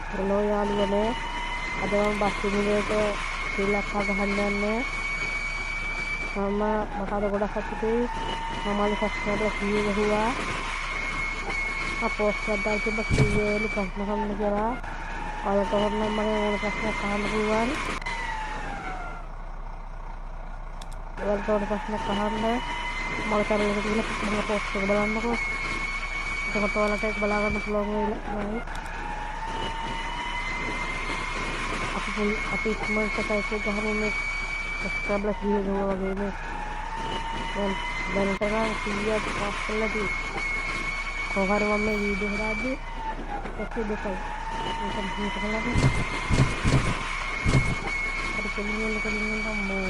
Halo යාළුවනේ අද මම බස් හිමිලේට ශ්‍රී ලංකා ගහන්න යන්නේ මම මට ගොඩක් සතුටුයි මම අද සබ්ස්ක්‍රයිබර්ස් 100 ගහුවා පෝස්ට් එකක් දාලා තිබ්බා කීයේලු ප්‍රශ්න අහන්න කියලා ඔයාලට ඕන නම් මගෙන් ඕන ප්‍රශ්නයක් අහන්න පුළුවන් ඔයාලට ඕන ප්‍රශ්නයක් අහන්න මගේ channel එකට ගිහලා මම පෝස්ට් එක බලන්නකෝ එතකොට ඔයාලට ඒක බලා ගන්න පුළුවන් වෙයි අපි ඉක්මනට සයිකල් ගහමු මේ සබ්ස්ක්‍රයිබර්ස් 100 ගහුවා වගේ මේ දැනට නම් 100ක් පාස් කරලා තියෙන්නේ කොහොමද මම මේ වීඩියෝ හදාද්දි 102යි මේක කම්ප්ලීට් කරලා අර කෙලින් අම්මෝ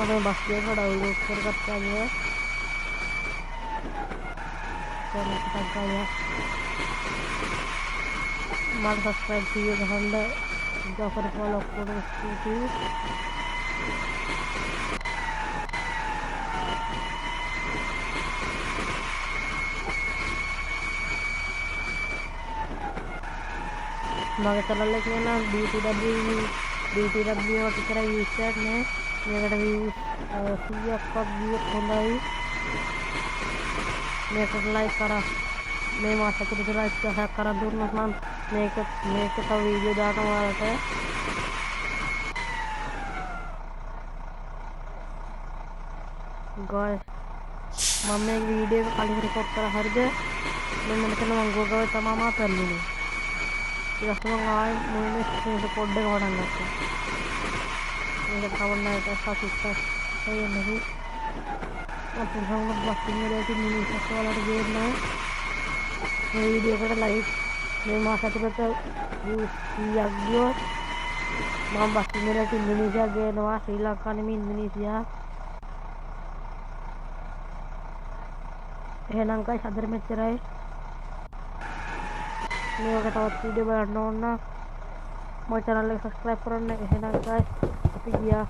मैं बस गया डाउनलोड कर करता है हमारे सब्सक्राइब कीजिए घंटे जाकर फॉलो करो मगर चला लेके ना BTW और टिकरा यूज़र ने මේකට views 100ක්වත් views හොඳයි මේකට like කරා මේ මාස පුරුදු like 10ක් කරන් දුන්නොත් නම් මේක තව වීඩියෝ දානවා ඔයාලට guys මම මේ වීඩියෝ එක කලින් රෙකෝඩ් කරා හරිද මෙන්න මෙතන මම ගෝගාවේ තමයි මාතල්ලුනේ ඊට පස්සේ මම ආයෙ මුලින්ම ස්ක්‍රීන් රෙකෝඩ් එක වඩන්න ගත්තා මේක කවන්න එක සතුටක් ඒ නෙවි අපේ හවුන බස් ඉන්නේදී මිනිස්සු වලට ගේනවා මේ වීඩියෝ එකට ලයික් මේ මාස ඇතුළත views 100ක් ගියොත් මම බස් ඉන්නේදී ඉන්දුනීසියා ගේනවා ශ්‍රී ලංකා නෙමෙයි ඉන්දුනීසියා එහෙනම් guys අදට මෙච්චරයි මේක තවත් වීඩියෝ බලන්න ඕන නම් මගේ channel එක subscribe කරන්න එහෙනම් guys අපි ගියා